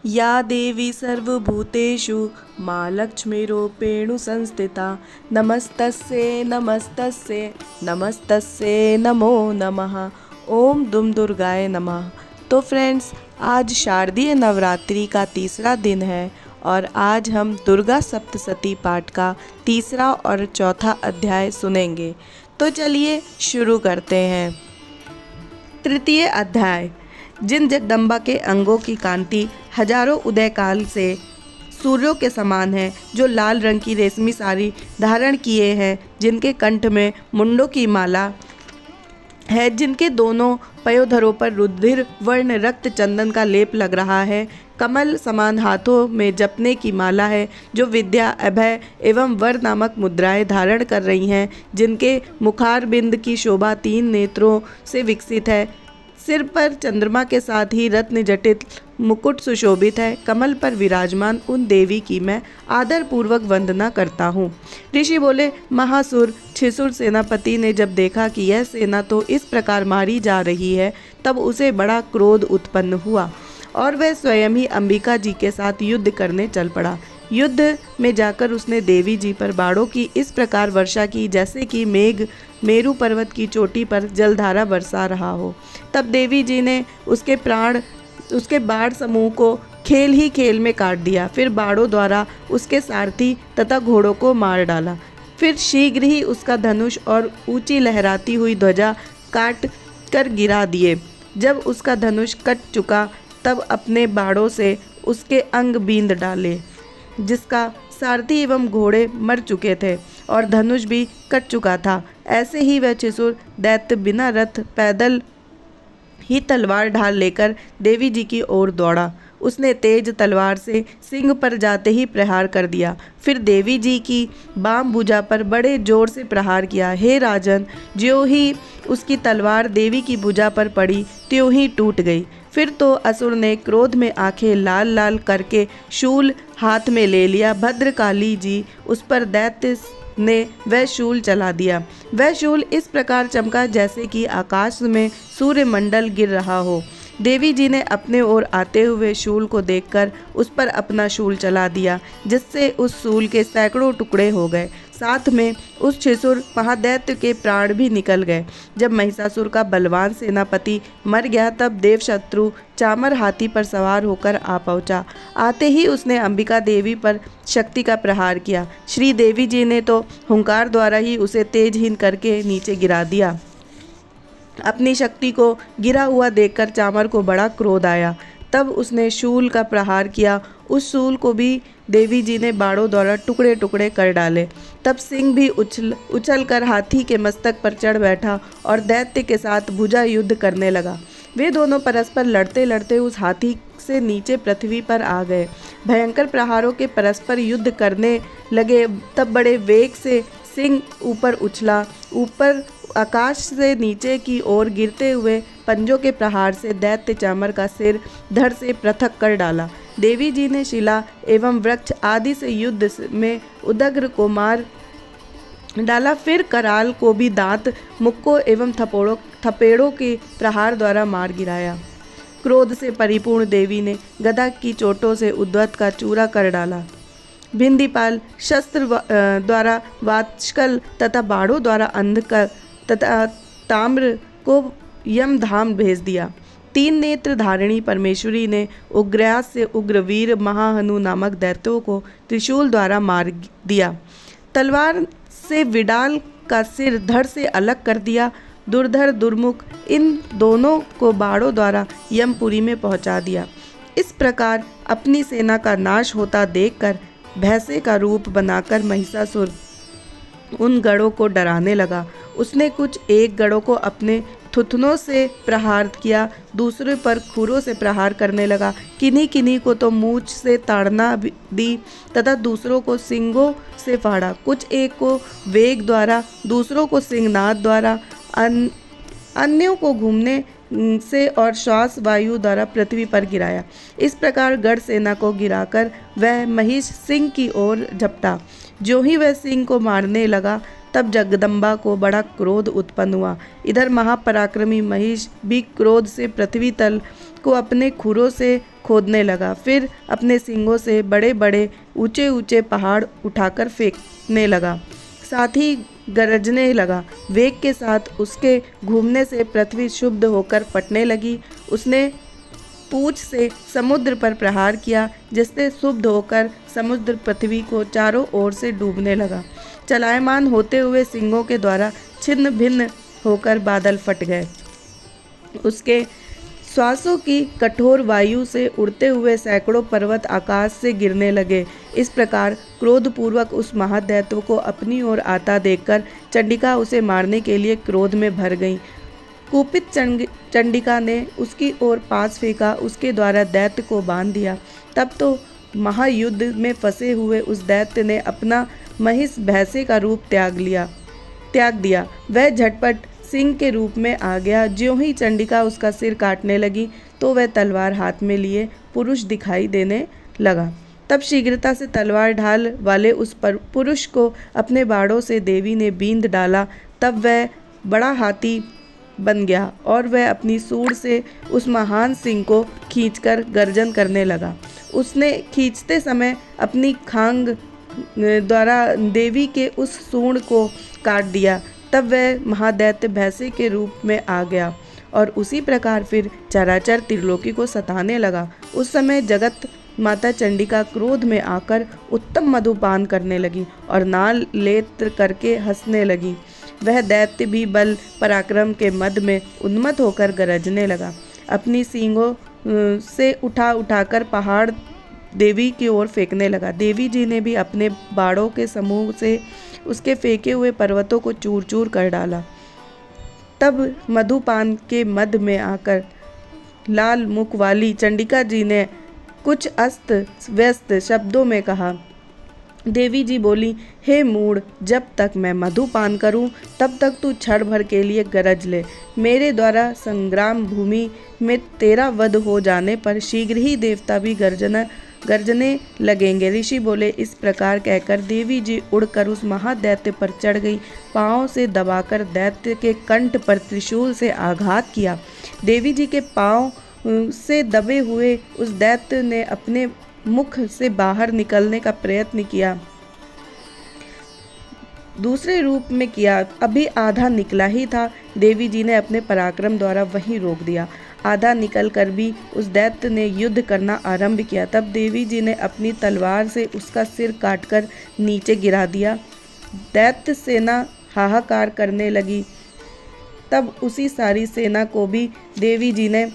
या देवी सर्वभूतेषु माँ लक्ष्मीरूपेण संस्थिता नमस्तस्यै नमस्तस्यै नमस्तस्यै नमो नमः। ओम दुम दुर्गाय नमः। तो फ्रेंड्स, आज शारदीय नवरात्रि का तीसरा दिन है और आज हम दुर्गा सप्तशती पाठ का तीसरा और चौथा अध्याय सुनेंगे। तो चलिए शुरू करते हैं। तृतीय अध्याय। जिन जगदम्बा के अंगों की कांति हजारों उदय काल से सूर्यों के समान है, जो लाल रंग की रेशमी साड़ी धारण किए हैं, जिनके कंठ में मुंडों की माला है, जिनके दोनों पयोधरों पर रुधिर वर्ण रक्त चंदन का लेप लग रहा है, कमल समान हाथों में जपने की माला है, जो विद्या अभय एवं वर नामक मुद्राएं धारण कर रही हैं, जिनके मुखारबिंद की शोभा 3 नेत्रों से विकसित है, सिर पर चंद्रमा के साथ ही रत्न जटित मुकुट सुशोभित है। कमल पर विराजमान उन देवी की मैं आदर पूर्वक वंदना करता हूँ। ऋषि बोले, महासुर छिसुर सेनापति ने जब देखा कि यह सेना तो इस प्रकार मारी जा रही है, तब उसे बड़ा क्रोध उत्पन्न हुआ और वह स्वयं ही अंबिका जी के साथ युद्ध करने चल पड़ा। युद्ध में जाकर उसने देवी जी पर बाणों की इस प्रकार वर्षा की जैसे कि मेघ मेरू पर्वत की चोटी पर जलधारा बरसा रहा हो। तब देवी जी ने उसके बाण समूह को खेल ही खेल में काट दिया। फिर बाणों द्वारा उसके सारथी तथा घोड़ों को मार डाला। फिर शीघ्र ही उसका धनुष और ऊंची लहराती हुई ध्वजा काट कर गिरा दिए। जब उसका धनुष कट चुका, तब अपने बाणों से उसके अंग बींद डाले, जिसका सारथी एवं घोड़े मर चुके थे और धनुष भी कट चुका था। ऐसे ही वह छिसुर दैत्य बिना रथ पैदल ही तलवार ढाल लेकर देवी जी की ओर दौड़ा। उसने तेज तलवार से सिंह पर जाते ही प्रहार कर दिया। फिर देवी जी की बाम भुजा पर बड़े जोर से प्रहार किया। हे राजन, ज्यों ही उसकी तलवार देवी की भुजा पर पड़ी, त्यों ही टूट गई। फिर तो असुर ने क्रोध में आंखें लाल लाल करके शूल हाथ में ले लिया। भद्रकाली जी उस पर दैत्य ने वह शूल चला दिया। वह शूल इस प्रकार चमका जैसे कि आकाश में सूर्यमंडल गिर रहा हो। देवी जी ने अपने ओर आते हुए शूल को देखकर उस पर अपना शूल चला दिया, जिससे उस शूल के सैकड़ों टुकड़े हो गए। साथ में उस छिसुर महादैत्य के प्राण भी निकल गए। जब महिषासुर का बलवान सेनापति मर गया, तब देवशत्रु चामर हाथी पर सवार होकर आ पहुंचा। आते ही उसने अंबिका देवी पर शक्ति का प्रहार किया। श्री देवी जी ने तो हुंकार द्वारा ही उसे तेजहीन करके नीचे गिरा दिया। अपनी शक्ति को गिरा हुआ देखकर चामर को बड़ा क्रोध आया। तब उसने शूल का प्रहार किया। उस शूल को भी देवी जी ने बाणों द्वारा टुकड़े टुकड़े कर डाले। तब सिंह भी उछल कर हाथी के मस्तक पर चढ़ बैठा और दैत्य के साथ भुजा युद्ध करने लगा। वे दोनों परस्पर लड़ते लड़ते उस हाथी से नीचे पृथ्वी पर आ गए। भयंकर प्रहारों के परस्पर युद्ध करने लगे। तब बड़े वेग से सिंह ऊपर उछला। ऊपर आकाश से नीचे की ओर गिरते हुए पंजों के प्रहार से दैत्य चामर का सिर धड़ से पृथक कर डाला। देवी जी ने शिला एवं वृक्ष आदि से युद्ध में उदग्र को मार डाला। फिर कराल को भी दांत, मुक्कों एवं थपेड़ों के प्रहार द्वारा मार गिराया। क्रोध से परिपूर्ण देवी ने गदा की चोटों से उद्धत का चूरा कर डाला। भिंदीपाल शस्त्र द्वारा वात्स्कल तथा बाणों द्वारा अंधकर तथा ताम्र को यमधाम भेज दिया। 3 नेत्र धारिणी परमेश्वरी ने उग्रयास से उग्रवीर महाहनु नामक दैत्यों को त्रिशूल द्वारा मार दिया। तलवार से विडाल का सिर धड़ से अलग कर दिया। दुर्धर दुर्मुख इन दोनों को बाणों द्वारा यमपुरी में पहुंचा दिया। इस प्रकार अपनी सेना का नाश होता देखकर भैंसे का रूप बनाकर महिषासुर उन गढ़ों को डराने लगा। उसने कुछ एक गढ़ों को अपने थुथनों से प्रहार किया, दूसरे पर खुरों से प्रहार करने लगा। किन्हीं किन्हीं को तो मूंछ से ताड़ना दी तथा दूसरों को सिंगों से फाड़ा। कुछ एक को वेग द्वारा, दूसरों को सिंहनाद द्वारा, अन्यों को घूमने से और श्वास वायु द्वारा पृथ्वी पर गिराया। इस प्रकार गढ़ सेना को गिराकर वह महिष सिंह की ओर झपटा। जो ही वह सिंह को मारने लगा, तब जगदम्बा को बड़ा क्रोध उत्पन्न हुआ। इधर महापराक्रमी महिष भी क्रोध से पृथ्वी तल को अपने खुरों से खोदने लगा। फिर अपने सींगों से बड़े बड़े ऊंचे ऊंचे पहाड़ उठाकर फेंकने लगा, साथ ही गरजने लगा। वेग के साथ उसके घूमने से पृथ्वी क्षुब्ध होकर फटने लगी। उसने पूंछ से समुद्र पर प्रहार किया, जिससे क्षुब्ध होकर समुद्र पृथ्वी को चारों ओर से डूबने लगा। चलायमान होते हुए सिंगों के द्वारा छिन्न भिन्न होकर बादल फट गए। उसके श्वासों की कठोर वायु से उड़ते हुए सैकड़ों पर्वत आकाश से गिरने लगे। इस प्रकार क्रोधपूर्वक उस महादैत्य को अपनी ओर आता देखकर चंडिका उसे मारने के लिए क्रोध में भर गई। कुपित चंडिका ने उसकी ओर पास फेंका, उसके द्वारा दैत्य को बांध दिया। तब तो महायुद्ध में फंसे हुए उस दैत्य ने अपना महिष भैंसे का रूप त्याग दिया। वह झटपट सिंह के रूप में आ गया। ज्यों ही चंडिका उसका सिर काटने लगी तो वह तलवार हाथ में लिए पुरुष दिखाई देने लगा। तब शीघ्रता से तलवार ढाल वाले उस पुरुष को अपने बाड़ों से देवी ने बींध डाला। तब वह बड़ा हाथी बन गया और वह अपनी सूंड से उस महान सिंह को खींचकर गर्जन करने लगा। उसने खींचते समय अपनी खांग द्वारा देवी के उस सूंड को काट दिया। तब वह महादैत्य भैंसे के रूप में आ गया और उसी प्रकार फिर चराचर त्रिलोकी को सताने लगा। उस समय जगत माता चंडिका क्रोध में आकर उत्तम मधुपान करने लगी और नाल लेत्र करके हंसने लगी। वह दैत्य भी बल पराक्रम के मद में उन्मत्त होकर गरजने लगा। अपनी सींगों से उठाकर पहाड़ देवी की ओर फेंकने लगा। देवी जी ने भी अपने बाड़ों के समूह से उसके फेंके हुए पर्वतों को चूर चूर कर डाला। तब मधुपान के मद में आकर लाल मुख वाली चंडिका जी ने कुछ अस्त व्यस्त शब्दों में कहा। देवी जी बोली, हे मूढ़, जब तक मैं मधुपान करूं तब तक तू क्षण भर के लिए गरज ले। मेरे द्वारा संग्राम भूमि में तेरा वध हो जाने पर शीघ्र ही देवता भी गर्जने लगेंगे। ऋषि बोले। इस प्रकार कहकर देवी जी उड़कर उस महादैत्य पर चढ़ गई। पांव से दबाकर दैत्य के कंठ पर त्रिशूल से आघात किया। देवी जी के पांव से दबे हुए उस दैत्य ने अपने मुख से बाहर निकलने का प्रयत्न किया, दूसरे रूप में किया। अभी आधा निकला ही था, देवी जी ने अपने पराक्रम द्वारा वहीं रोक दिया। आधा निकल कर भी उस दैत्य ने युद्ध करना आरंभ किया। तब देवी जी ने अपनी तलवार से उसका सिर काटकर नीचे गिरा दिया। दैत्य सेना हाहाकार करने लगी। तब उसी सारी सेना को भी देवी जी ने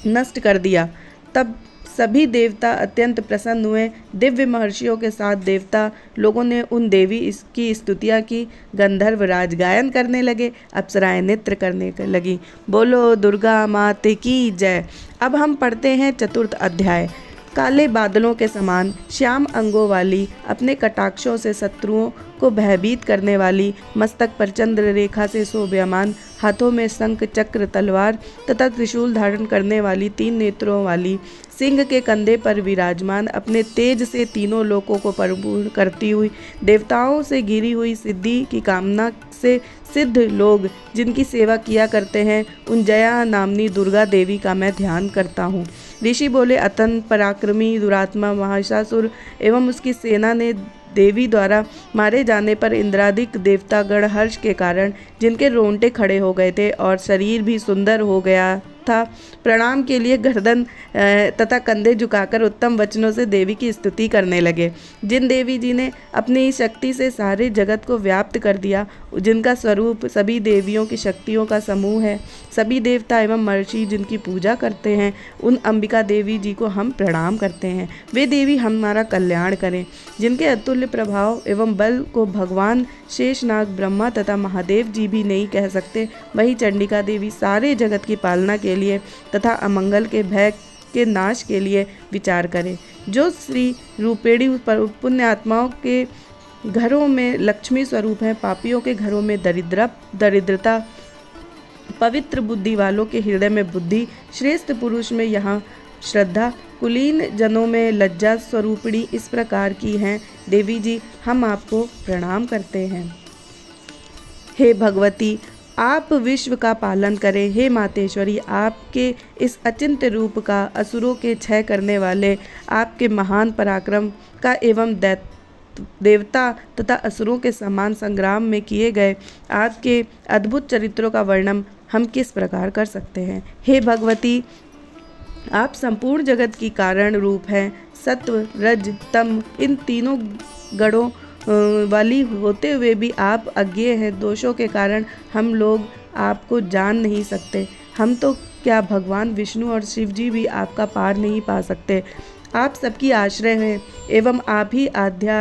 नष्ट कर दिया। तब सभी देवता अत्यंत प्रसन्न हुए। दिव्य महर्षियों के साथ देवता लोगों ने उन देवी की स्तुतियाँ की। गंधर्व राज गायन करने लगे, अप्सराएं नृत्य करने लगी। बोलो दुर्गा माते की जय। अब हम पढ़ते हैं चतुर्थ अध्याय। काले बादलों के समान श्याम अंगों वाली, अपने कटाक्षों से शत्रुओं को भयभीत करने वाली, मस्तक पर चंद्र रेखा से शोभयमान, हाथों में शंख चक्र तलवार तथा त्रिशूल धारण करने वाली, 3 नेत्रों वाली, सिंह के कंधे पर विराजमान, अपने तेज से तीनों लोकों को परिपूर्ण करती हुई, देवताओं से घिरी हुई, सिद्धि की कामना से सिद्ध लोग जिनकी सेवा किया करते हैं, उन जया नामनी दुर्गा देवी का मैं ध्यान करता हूँ। ऋषि बोले। अतंत पराक्रमी दुरात्मा महिषासुर एवं उसकी सेना ने देवी द्वारा मारे जाने पर इंद्रादिक देवतागण हर्ष के कारण, जिनके रोंगटे खड़े हो गए थे और शरीर भी सुंदर हो गया था, प्रणाम के लिए गर्दन तथा कंधे झुकाकर उत्तम वचनों से देवी की स्तुति करने लगे। जिन देवी जी ने अपनी शक्ति से सारे जगत को व्याप्त कर दिया, जिनका स्वरूप सभी देवियों की शक्तियों का समूह है, सभी देवता एवं महर्षि जिनकी पूजा करते हैं, उन अंबिका देवी जी को हम प्रणाम करते हैं। वे देवी हमारा कल्याण करें। जिनके अतुल्य प्रभाव एवं बल को भगवान शेषनाग, ब्रह्मा तथा महादेव जी भी नहीं कह सकते, वही चंडिका देवी सारे जगत की पालना के लिए तथा अमंगल के भय के नाश के लिए विचार करें। जो श्री रूपेणी पुण्य आत्माओं के घरों में लक्ष्मी स्वरूप हैं, पापियों के घरों में दरिद्रता, पवित्र बुद्धि वालों के हृदय में बुद्धि, श्रेष्ठ पुरुष में यहाँ श्रद्धा, कुलीन जनों में लज्जा स्वरूपिणी इस प्रकार की हैं। देवी जी हम आपको प्रणाम करते हैं। हे भगवती, आप विश्व का पालन करें। हे मातेश्वरी, आपके इस अचिंत्य रूप का, असुरों के क्षय करने वाले आपके महान पराक्रम का एवं देवता तथा असुरों के समान संग्राम में किए गए आपके अद्भुत चरित्रों का वर्णन हम किस प्रकार कर सकते हैं। हे भगवती, आप संपूर्ण जगत की कारण रूप हैं। सत्व, रज, तम, इन तीनों गणों वाली होते हुए भी आप अज्ञेय हैं। दोषों के कारण हम लोग आपको जान नहीं सकते। हम तो क्या, भगवान विष्णु और शिव जी भी आपका पार नहीं पा सकते। आप सबकी आश्रय हैं एवं आप ही आद्या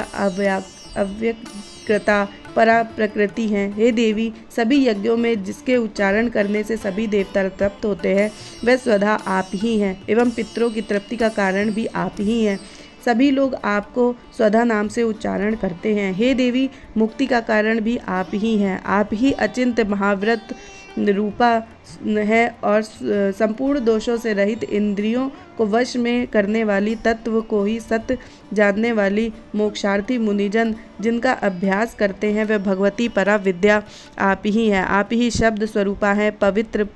अव्यक्तता परा प्रकृति हैं। हे देवी, सभी यज्ञों में जिसके उच्चारण करने से सभी देवता तृप्त होते हैं, वह स्वतः आप ही हैं एवं पितरों की तृप्ति का कारण भी आप ही हैं। सभी लोग आपको स्वधा नाम से उच्चारण करते हैं। हे देवी, मुक्ति का कारण भी आप ही हैं। आप ही अचिंत्य महाव्रत रूपा है और संपूर्ण दोषों से रहित, इंद्रियों को वश में करने वाली, तत्व को ही सत्य जानने वाली मोक्षार्थी मुनिजन जिनका अभ्यास करते हैं, वह भगवती परा विद्या आप ही हैं। आप ही शब्द स्वरूपा है। पवित्र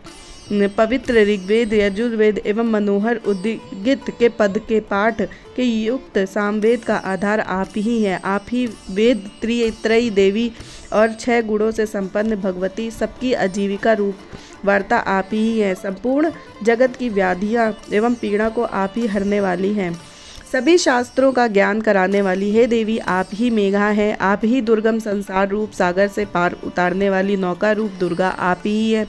ऋग्वेद, यजुर्वेद एवं मनोहर उद्गीत के पद के पाठ के युक्त सामवेद का आधार आप ही हैं। आप ही वेद त्रयी देवी और 6 गुणों से संपन्न भगवती, सबकी आजीविका रूप वार्ता आप ही हैं। संपूर्ण जगत की व्याधियाँ एवं पीड़ा को आप ही हरने वाली हैं। सभी शास्त्रों का ज्ञान कराने वाली हे देवी, आप ही मेघा हैं। आप ही दुर्गम संसार रूप सागर से पार उतारने वाली नौका रूप दुर्गा आप ही हैं।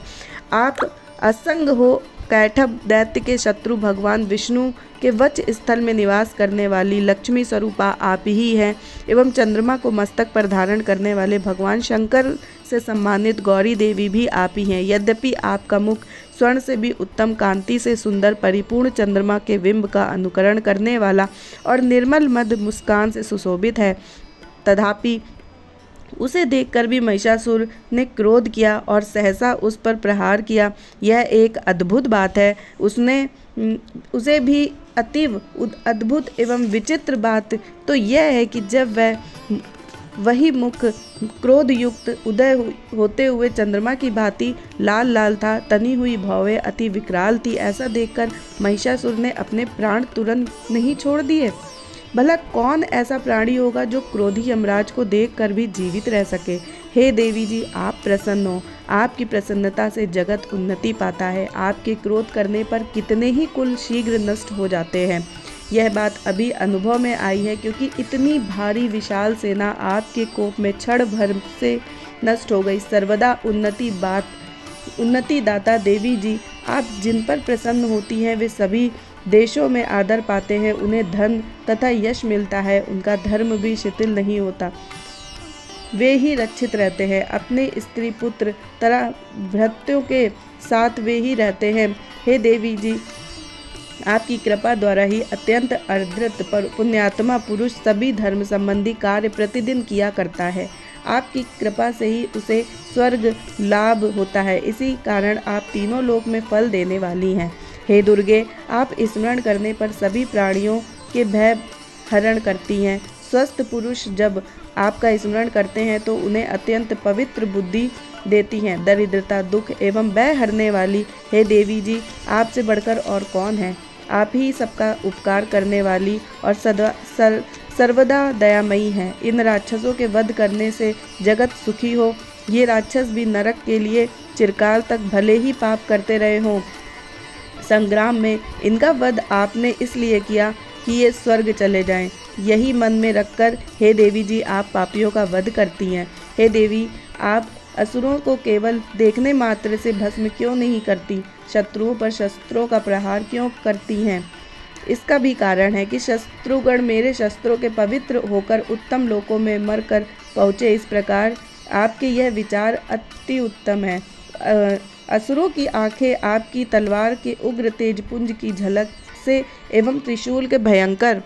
आप असंग हो कैठब दैत्य के शत्रु भगवान विष्णु के वच स्थल में निवास करने वाली लक्ष्मी स्वरूपा आप ही हैं एवं चंद्रमा को मस्तक पर धारण करने वाले भगवान शंकर से सम्मानित गौरी देवी भी आप ही हैं। यद्यपि आपका मुख स्वर्ण से भी उत्तम कांति से सुंदर परिपूर्ण चंद्रमा के बिंब का अनुकरण करने वाला और निर्मल मद मुस्कान से सुशोभित है, तथापि उसे देखकर भी महिषासुर ने क्रोध किया और सहसा उस पर प्रहार किया। यह एक अद्भुत बात है। उसे भी अतीव अद्भुत एवं विचित्र बात तो यह है कि जब वही मुख क्रोध युक्त उदय होते हुए चंद्रमा की भांति लाल लाल था, तनी हुई भौवें अति विकराल थी। ऐसा देखकर महिषासुर ने अपने प्राण तुरंत नहीं छोड़ दिए। भला कौन ऐसा प्राणी होगा जो क्रोधी यमराज को देखकर भी जीवित रह सके। हे देवी जी, आप प्रसन्न हो। आपकी प्रसन्नता से जगत उन्नति पाता है। आपके क्रोध करने पर कितने ही कुल शीघ्र नष्ट हो जाते हैं। यह बात अभी अनुभव में आई है, क्योंकि इतनी भारी विशाल सेना आपके कोप में क्षण भर से नष्ट हो गई। सर्वदा उन्नति दाता देवी जी, आप जिन पर प्रसन्न होती हैं वे सभी देशों में आदर पाते हैं। उन्हें धन तथा यश मिलता है। उनका धर्म भी शिथिल नहीं होता। वे ही रक्षित रहते हैं। अपने स्त्री पुत्र तथा भृत्यों के साथ वे ही रहते हैं। हे देवी जी, आपकी कृपा द्वारा ही अत्यंत अधृत पुण्यात्मा पुरुष सभी धर्म संबंधी कार्य प्रतिदिन किया करता है। आपकी कृपा से ही उसे स्वर्ग लाभ होता है। इसी कारण आप तीनों लोक में फल देने वाली हैं। हे दुर्गे, आप स्मरण करने पर सभी प्राणियों के भय हरण करती हैं। स्वस्थ पुरुष जब आपका स्मरण करते हैं तो उन्हें अत्यंत पवित्र बुद्धि देती हैं। दरिद्रता, दुख एवं भय हरने वाली हे देवी जी, आपसे बढ़कर और कौन है। आप ही सबका उपकार करने वाली और सर्वदा दयामयी हैं। इन राक्षसों के वध करने से जगत सुखी हो। ये राक्षस भी नरक के लिए चिरकाल तक भले ही पाप करते रहे हों। संग्राम में इनका वध आपने इसलिए किया कि ये स्वर्ग चले जाएं। यही मन में रखकर हे देवी जी, आप पापियों का वध करती हैं। हे देवी, आप असुरों को केवल देखने मात्र से भस्म क्यों नहीं करती? शत्रुओं पर शस्त्रों का प्रहार क्यों करती हैं? इसका भी कारण है कि शत्रुगण मेरे शस्त्रों के पवित्र होकर उत्तम लोकों में मरकर पहुँचे। इस प्रकार आपके यह विचार अति उत्तम है। असुरों की आंखें आपकी तलवार के उग्र तेजपुंज की झलक से एवं त्रिशूल के भयंकर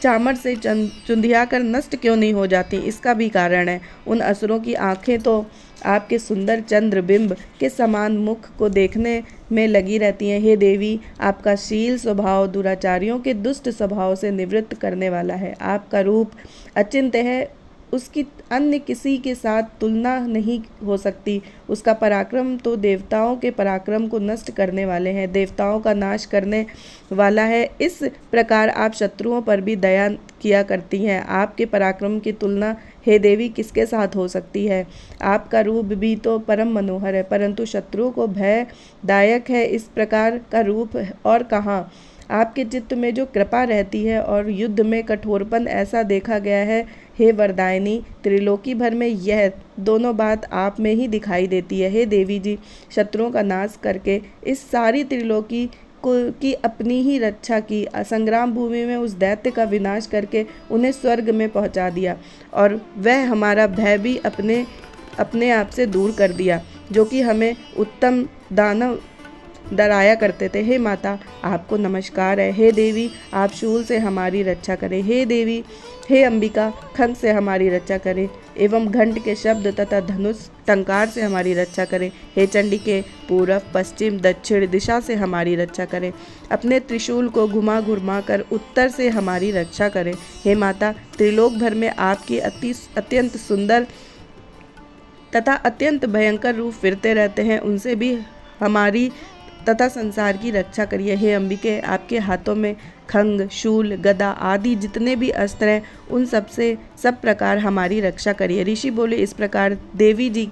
चामर से चुंधियाकर नष्ट क्यों नहीं हो जाती? इसका भी कारण है। उन असुरों की आंखें तो आपके सुंदर चंद्रबिंब के समान मुख को देखने में लगी रहती हैं। हे देवी, आपका शील स्वभाव दुराचारियों के दुष्ट स्वभाव से निवृत्त करने वाला है। आपका रूप अचिंत्य है उसकी अन्य किसी के साथ तुलना नहीं हो सकती। उसका पराक्रम तो देवताओं के पराक्रम को नष्ट करने वाले हैं, देवताओं का नाश करने वाला है। इस प्रकार आप शत्रुओं पर भी दया किया करती हैं। आपके पराक्रम की तुलना हे देवी किसके साथ हो सकती है? आपका रूप भी तो परम मनोहर है, परंतु शत्रुओं को भयदायक है। इस प्रकार का रूप और कहाँ? आपके चित्त में जो कृपा रहती है और युद्ध में कठोरपन ऐसा देखा गया है। हे वरदायिनी, त्रिलोकी भर में यह दोनों बात आप में ही दिखाई देती है। हे देवी जी, शत्रुओं का नाश करके इस सारी त्रिलोकी की अपनी ही रक्षा की, संग्राम भूमि में उस दैत्य का विनाश करके उन्हें स्वर्ग में पहुंचा दिया, और वह हमारा भय भी अपने आप से दूर कर दिया, जो कि हमें उत्तम दानव डराया करते थे। हे माता, आपको नमस्कार है। हे देवी, आप शूल से हमारी रक्षा करें। हे देवी, हे अंबिका, खंग से हमारी रक्षा करें एवं घंट के शब्द तथा धनुष टंकार से हमारी रक्षा करें। हे चंडी के पूर्व पश्चिम दक्षिण दिशा से हमारी रक्षा करें। अपने त्रिशूल को घुमा घुमा कर उत्तर से हमारी रक्षा करें। हे माता, त्रिलोक भर में आपकी अत्यंत सुंदर तथा अत्यंत भयंकर रूप फिरते रहते हैं, उनसे भी हमारी तथा संसार की रक्षा करिए। हे अंबिके, आपके हाथों में खंग, शूल, गदा आदि जितने भी अस्त्र हैं, उन सब प्रकार हमारी रक्षा करिए। ऋषि बोले। इस प्रकार देवी जी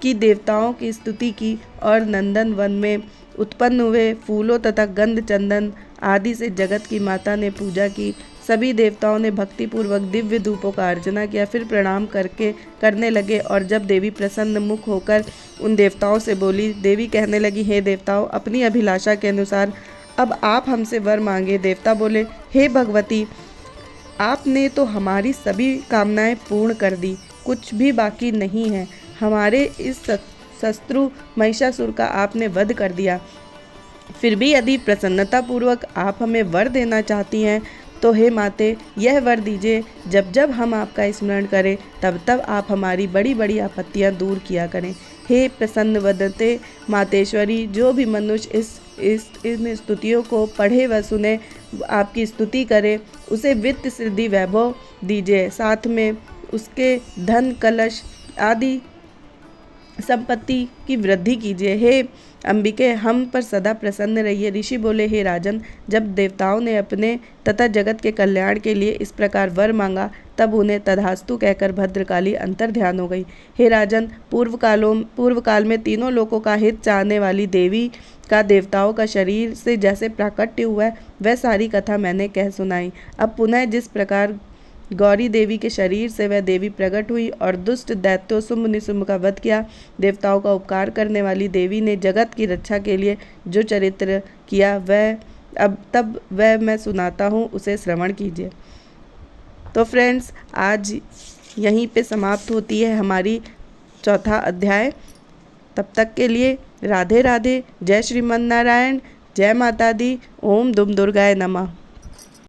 की देवताओं की स्तुति की और नंदन वन में उत्पन्न हुए फूलों तथा गंध चंदन आदि से जगत की माता ने पूजा की। सभी देवताओं ने भक्तिपूर्वक दिव्य धूपों का अर्चना किया, फिर प्रणाम करने लगे। और जब देवी प्रसन्न मुख होकर उन देवताओं से बोली, देवी कहने लगी, हे देवताओं, अपनी अभिलाषा के अनुसार अब आप हमसे वर मांगे। देवता बोले, हे भगवती, आपने तो हमारी सभी कामनाएं पूर्ण कर दी, कुछ भी बाकी नहीं है। हमारे इस शत्रु महिषासुर का आपने वध कर दिया। फिर भी यदि प्रसन्नतापूर्वक आप हमें वर देना चाहती हैं तो हे माते, यह वर दीजिए, जब जब हम आपका स्मरण करें तब तब आप हमारी बड़ी बड़ी आपत्तियां दूर किया करें। हे प्रसन्न वदते मातेश्वरी, जो भी मनुष्य इन स्तुतियों को पढ़े व सुने, आपकी स्तुति करे, उसे वित्त सिद्धि वैभव दीजिए, साथ में उसके धन कलश आदि संपत्ति की वृद्धि कीजिए। हे अंबिके, हम पर सदा प्रसन्न रहिए। ऋषि बोले, हे राजन, जब देवताओं ने अपने तथा जगत के कल्याण के लिए इस प्रकार वर मांगा, तब उन्हें तथास्तु कहकर भद्रकाली अंतर ध्यान हो गई। हे राजन, पूर्व काल में तीनों लोकों का हित चाहने वाली देवी का देवताओं का शरीर से जैसे प्राकट्य हुआ है, वह सारी कथा मैंने कह सुनाई। अब पुनः जिस प्रकार गौरी देवी के शरीर से वह देवी प्रकट हुई और दुष्ट दैत्यों शुंभ निशुंभ का वध किया, देवताओं का उपकार करने वाली देवी ने जगत की रक्षा के लिए जो चरित्र किया, वह मैं सुनाता हूँ, उसे श्रवण कीजिए। तो फ्रेंड्स, आज यहीं पे समाप्त होती है हमारी चौथा अध्याय। तब तक के लिए राधे राधे। जय श्रीमन नारायण, जय माता दी। ओम दुम दुर्गाय नमः।